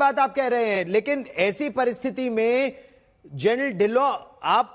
बात आप कह रहे हैं, लेकिन ऐसी परिस्थिति में जनरल ढिल्लो, आप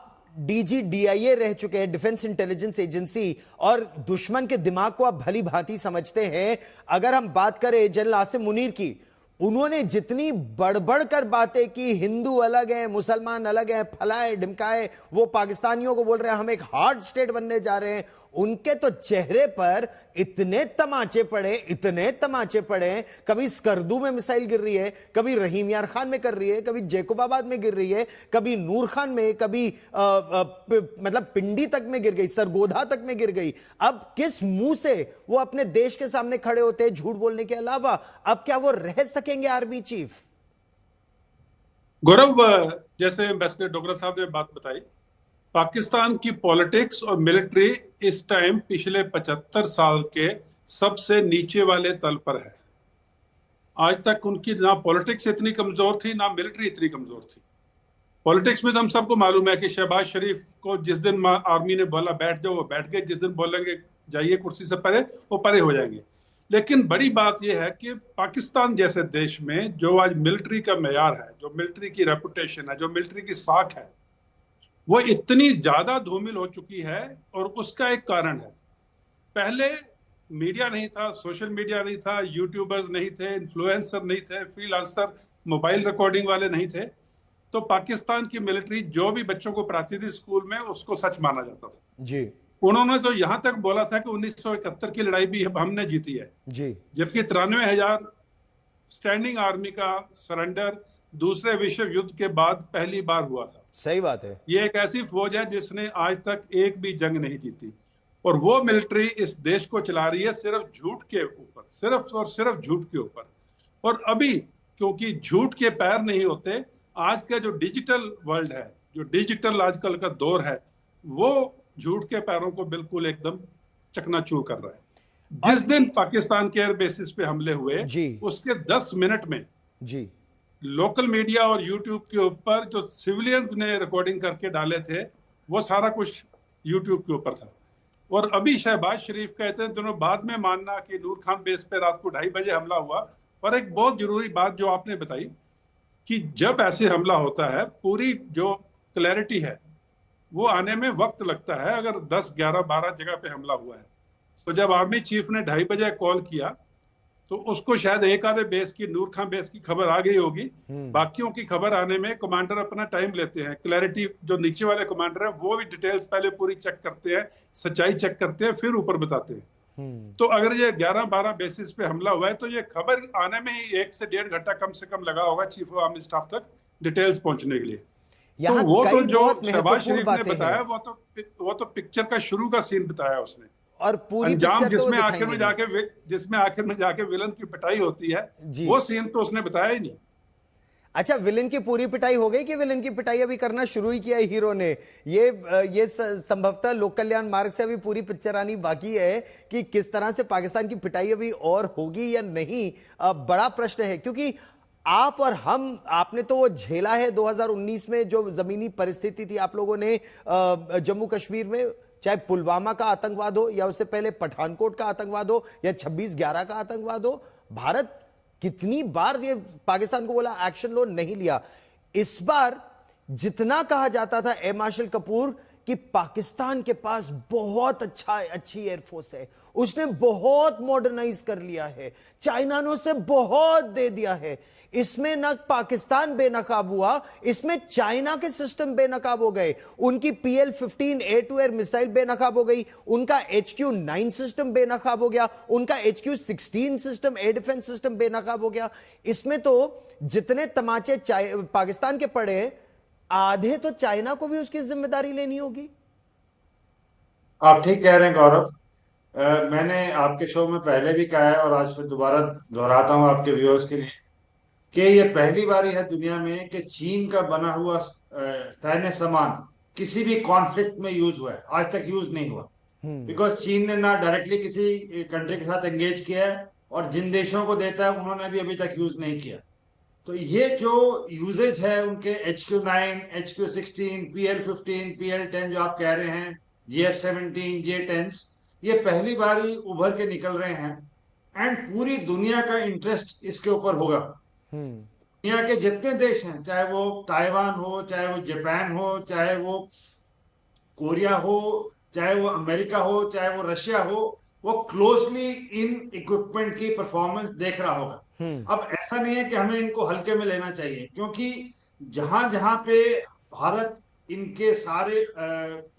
DGDIA रह चुके हैं, डिफेंस इंटेलिजेंस एजेंसी, और दुश्मन के दिमाग को आप भली भांति समझते हैं। अगर हम बात करें जनरल आसिम मुनीर की, उन्होंने जितनी बढ़ कर बातें की, हिंदू अलग है, मुसलमान अलग है, फलाए ढिमकाए, वो पाकिस्तानियों को बोल रहे हैं हम एक हार्ड स्टेट बनने जा रहे हैं, उनके तो चेहरे पर इतने तमाचे पड़े, इतने तमाचे पड़े। कभी स्कर्दू में मिसाइल गिर रही है, कभी रहीम यार खान में कर रही है, कभी जेकोबाबाद में गिर रही है, कभी नूर खान में, कभी मतलब पिंडी तक में गिर गई, सरगोधा तक में गिर गई। अब किस मुंह से वो अपने देश के सामने खड़े होते हैं झूठ बोलने के अलावा? अब क्या वो रह सकेंगे आर्मी चीफ? गौरव, जैसे एम्बेसडर डोगरा साहब ने बात बताई, पाकिस्तान की पॉलिटिक्स और मिलिट्री इस टाइम पिछले 75 साल के सबसे नीचे वाले तल पर है। आज तक उनकी ना पॉलिटिक्स इतनी कमजोर थी, ना मिलिट्री इतनी कमजोर थी। पॉलिटिक्स में तो हम सबको मालूम है कि शहबाज शरीफ को जिस दिन आर्मी ने बोला बैठ जाओ वो बैठ गए, जिस दिन बोलेंगे जाइए कुर्सी से परे वो परे हो जाएंगे। लेकिन बड़ी बात यह है कि पाकिस्तान जैसे देश में जो आज मिलिट्री का मेयार है, जो मिलिट्री की रेपुटेशन है, जो मिलिट्री की साख है, वो इतनी ज्यादा धूमिल हो चुकी है। और उसका एक कारण है, पहले मीडिया नहीं था, सोशल मीडिया नहीं था, यूट्यूबर्स नहीं थे, इन्फ्लुएंसर नहीं थे, फ्रीलांसर मोबाइल रिकॉर्डिंग वाले नहीं थे, तो पाकिस्तान की मिलिट्री जो भी बच्चों को पढ़ाती थी स्कूल में उसको सच माना जाता था जी। उन्होंने तो यहां तक बोला था कि 1971 की लड़ाई भी हमने जीती है जी। जबकि 93,000 स्टैंडिंग आर्मी का सरेंडर दूसरे विश्व युद्ध के बाद पहली बार हुआ था। सही बात है। ये एक ऐसी फौज है जिसने आज तक एक भी जंग नहीं जीती, और वो मिलिट्री इस देश को चला रही है सिर्फ झूठ के ऊपर, सिर्फ और सिर्फ झूठ के ऊपर। और अभी क्योंकि झूठ के पैर नहीं होते, आज का जो डिजिटल वर्ल्ड है, जो डिजिटल आजकल का दौर है, वो झूठ के पैरों को बिल्कुल एकदम चकनाचूर कर रहा है। जिस दिन पाकिस्तान के एयर बेसिस पे हमले हुए उसके 10 मिनट में जी लोकल मीडिया और यूट्यूब के ऊपर जो सिविलियंस ने रिकॉर्डिंग करके डाले थे वो सारा कुछ यूट्यूब के ऊपर था। और अभी शहबाज शरीफ कहते हैं दोनों बाद में मानना कि नूर खान बेस पे रात को 2:30 बजे हमला हुआ। और एक बहुत जरूरी बात जो आपने बताई कि जब ऐसे हमला होता है पूरी जो क्लैरिटी है वो आने में वक्त लगता है। अगर 10, 11, 12 जगह पे हमला हुआ है तो जब आर्मी चीफ ने 2:30 बजे कॉल किया तो उसको शायद एक आधे बेस की, नूर खान बेस की खबर आ गई होगी। बाकियों की खबर आने में कमांडर अपना टाइम लेते हैं। क्लैरिटी जो नीचे वाले कमांडर हैं वो भी डिटेल्स पहले पूरी चेक करते हैं, सच्चाई चेक करते हैं, फिर ऊपर बताते हैं। तो अगर ये 11-12 बेसिस पे हमला हुआ है तो ये खबर आने में ही 1 से 1.5 घंटा कम से कम लगा होगा चीफ ऑफ आर्मी स्टाफ तक डिटेल्स पहुंचने के लिए। तो वो तो जो शहबाज शरीफ ने बताया वो तो पिक्चर का शुरू का सीन बताया उसने, और पूरी अंजाम जिसमें आखिर में जाके विलन की पिटाई होती है वो सीन तो उसने बताया ही नहीं। अच्छा, विलन की पूरी पिटाई हो गई कि विलन की पिटाई अभी करना शुरू ही किया है हीरो ने? ये संभवतः लोक कल्याण मार्ग से अभी पूरी पिक्चर आनी बाकी है कि किस तरह से पाकिस्तान की पिटाई अभी और होगी या नहीं, बड़ा प्रश्न है। क्योंकि आप और हम, आपने तो वो झेला है 2019 में जो जमीनी परिस्थिति थी आप लोगों ने जम्मू कश्मीर में, चाहे पुलवामा का आतंकवाद हो या उससे पहले पठानकोट का आतंकवाद हो या 26/11 का आतंकवाद हो। भारत कितनी बार ये पाकिस्तान को बोला एक्शन लो, नहीं लिया। इस बार जितना कहा जाता था एयर मार्शल कपूर कि पाकिस्तान के पास बहुत अच्छी एयरफोर्स है, उसने बहुत मॉडर्नाइज कर लिया है, चाइनानों से बहुत दे दिया है, इसमें न पाकिस्तान बेनकाब हुआ, इसमें चाइना के सिस्टम बेनकाब हो गए। उनकी PL-15 air to air missile बेनकाब हो गई, उनका HQ-9 सिस्टम बेनकाब हो गया, उनका HQ-16 system air defence system बेनकाब हो गया। इसमें तो जितने तमाचे पाकिस्तान के पड़े, आधे तो चाइना को भी उसकी जिम्मेदारी लेनी होगी। आप ठीक कह रहे हैं गौरव। मैंने आपके शो में पहले भी कहा है और आज फिर दोबारा दोहराता हूं आपके व्यूअर्स के लिए कि ये पहली बारी है दुनिया में कि चीन का बना हुआ सैन्य सामान किसी भी कॉन्फ्लिक्ट में यूज हुआ है। आज तक यूज नहीं हुआ बिकॉज चीन ने ना डायरेक्टली किसी कंट्री के साथ एंगेज किया है और जिन देशों को देता है उन्होंने भी अभी तक यूज नहीं किया। तो ये जो यूजेज है उनके HQ-9, HQ-16, PL-15, PL-10 जो आप कह रहे हैं, GF-17, J-10, ये पहली बारी उभर के निकल रहे हैं एंड पूरी दुनिया का इंटरेस्ट इसके ऊपर होगा। दुनिया के जितने देश हैं, चाहे वो ताइवान हो, चाहे वो जापान हो, चाहे वो कोरिया हो, चाहे वो अमेरिका हो, चाहे वो रशिया हो, वो क्लोजली इन इक्विपमेंट की परफॉर्मेंस देख रहा होगा। अब ऐसा नहीं है कि हमें इनको हल्के में लेना चाहिए, क्योंकि जहां जहां पे भारत इनके सारे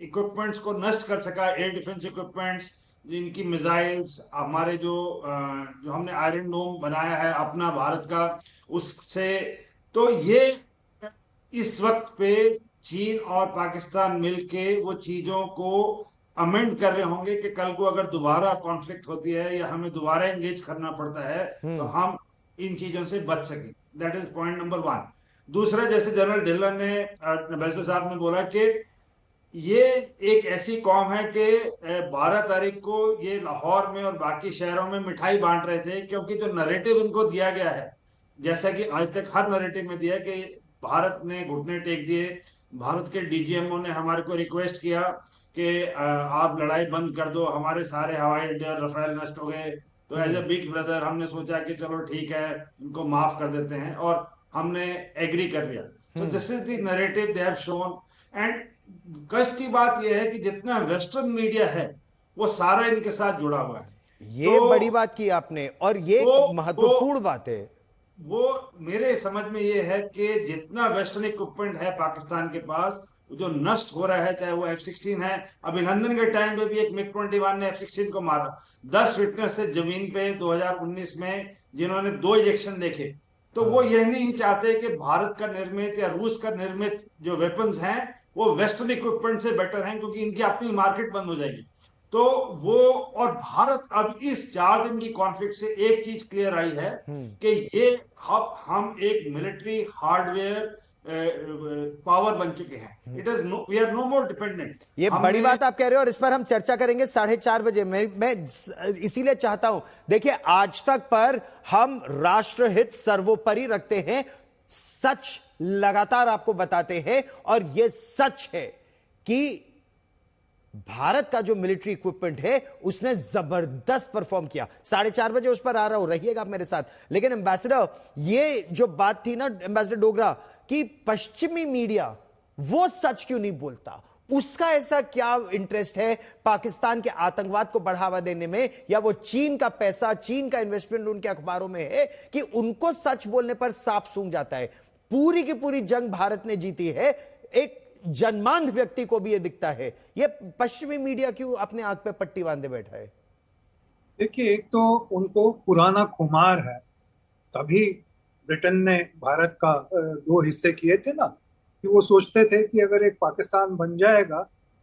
इक्विपमेंट्स को नष्ट कर सका, एयर डिफेंस इक्विपमेंट्स, इनकी मिसाइल्स, हमारे जो हमने आयरन डोम बनाया है अपना भारत का, उससे, तो ये इस वक्त पे चीन और पाकिस्तान मिलके वो चीजों को अमेंड कर रहे होंगे कि कल को अगर दोबारा कॉन्फ्लिक्ट होती है या हमें दोबारा एंगेज करना पड़ता है तो हम इन चीजों से बच सकें। That is point number 1। दूसरा, जैसे जनरल ढिल्लन ने, एम्बेसडर साहब ने बोला कि ये एक ऐसी कौम है कि 12 तारीख को ये लाहौर में और बाकी शहरों में मिठाई बांट रहे थे, क्योंकि जो नरेटिव इनको दिया गया है, जैसा कि आज तक हर नरेटिव में दिया कि भारत ने घुटने टेक दिए, भारत के डीजीएमओ ने हमारे को रिक्वेस्ट किया कि आप लड़ाई बंद कर दो, हमारे सारे हवाई अड्डे रफेल नष्ट हो गए, तो एज ए बिग ब्रदर हमने सोचा कि चलो ठीक है, इनको माफ कर देते हैं, और हमने एग्री कर लिया। So this is the narrative they have shown. And कष्ट की बात यह है कि जितना वेस्टर्न मीडिया है वो सारा इनके साथ जुड़ा हुआ है। ये बड़ी बात की आपने, और ये महत्वपूर्ण बात है। वो मेरे समझ में ये है कि जितना वेस्टर्न इक्विपमेंट है पाकिस्तान के पास, जो नष्ट हो रहा है, चाहे वो F-16 है, अभिनंदन के टाइम पे भी एक MiG-21 ने F-16 को मारा। 10 विटनेस थे जमीन पे 2019 में जिन्होंने 2 इंजेक्शन देखे। तो वो यह नहीं चाहते कि भारत का निर्मित या रूस का निर्मित जो वेपन्स हैं वो वेस्टर्न इक्विपमेंट से बेटर हैं, क्योंकि इनकी अपनी मार्केट बंद हो जाएगी। तो वो, और भारत अब इस 4 दिन की कॉन्फ्लिक्ट से एक चीज क्लियर आई है कि ये हम एक मिलिट्री हार्डवेयर पावर बन चुके हैं। It is no, we are no more dependent. ये बड़ी बात आप कह रहे हो, और इस पर हम चर्चा करेंगे 4:30 बजे। मैं इसीलिए चाहता हूं, देखिए आज तक पर हम राष्ट्रहित सर्वोपरि रखते हैं, सच लगातार आपको बताते हैं, और यह सच है कि भारत का जो मिलिट्री इक्विपमेंट है उसने जबरदस्त परफॉर्म किया। 4:30 बजे उस पर आ रहा हूं, रहिएगा आप मेरे साथ। लेकिन एम्बेसडर, ये जो बात थी ना एम्बेसडर डोगरा, कि पश्चिमी मीडिया वो सच क्यों नहीं बोलता, उसका ऐसा क्या इंटरेस्ट है पाकिस्तान के आतंकवाद को बढ़ावा देने में, या वो चीन का पैसा, चीन का इन्वेस्टमेंट उनके अखबारों में है कि उनको सच बोलने पर सांप सूंघ जाता है। पूरी की पूरी जंग भारत ने जीती है, एक जन्मांध व्यक्ति को भी यह दिखता है। यह पश्चिमी मीडिया क्यों अपने आंख पे पट्टी बांधे बैठा है? देखिए, एक तो उनको पुराना खुमार है, तभी ब्रिटेन ने भारत का 2 हिस्से किए थे ना, कि वो सोचते थे कि अगर एक पाकिस्तान बन जाएगा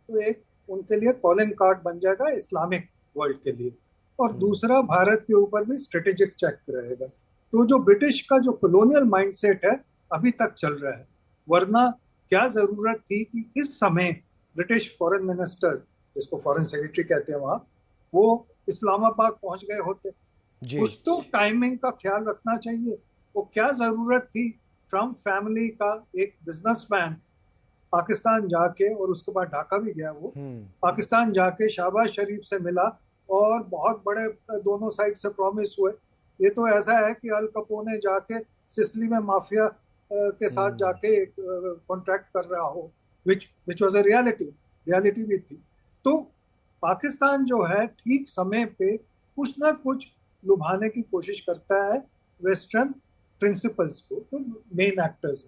तो एक उनके लिए कॉलिंग कार्ड बन जाएगा इस्लामिक वर्ल्ड के लिए, और दूसरा भारत के ऊपर भी स्ट्रेटेजिक चेक रहेगा। तो जो ब्रिटिश का जो कॉलोनियल माइंडसेट है अभी तक चल रहा है। वरना क्या जरूरत थी कि इस समय ब्रिटिश फॉरेन मिनिस्टर, जिसको फॉरेन सेक्रेटरी कहते हैं वहां, वो इस्लामाबाद पहुंच गए होते। कुछ तो टाइमिंग का ख्याल रखना चाहिए। वो क्या जरूरत थी ट्रम्प फैमिली का एक बिजनेसमैन पाकिस्तान जाके, और उसके बाद ढाका भी गया वो, पाकिस्तान जाके शहबाज शरीफ से मिला और बहुत बड़े दोनों साइड से प्रॉमिस हुए। ये तो ऐसा है कि अल कपोने जाके सिसिली में माफिया के साथ जाके एक कॉन्ट्रैक्ट कर रहा हो, विच वाज अ रियलिटी भी थी। तो पाकिस्तान जो है ठीक समय पे कुछ ना कुछ लुभाने की कोशिश करता है वेस्टर्न प्रिंसिपल्स को, तो मेन एक्टर्स।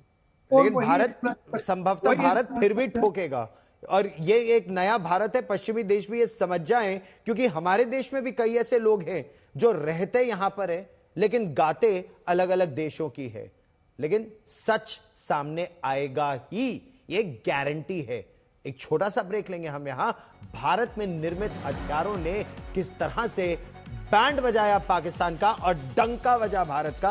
लेकिन भारत, संभवतः भारत फिर भी ठोकेगा, और ये एक नया भारत है। पश्चिमी देश भी ये समझ जाएं, क्योंकि हमारे देश में भी कई ऐसे लोग हैं जो रहते यहां पर है लेकिन गाते अलग अलग देशों की है। लेकिन सच सामने आएगा ही, ये गारंटी है। एक छोटा सा ब्रेक लेंगे हम यहां। भारत में निर्मित हथियारों ने किस तरह से बैंड बजाया पाकिस्तान का और डंका बजा भारत का,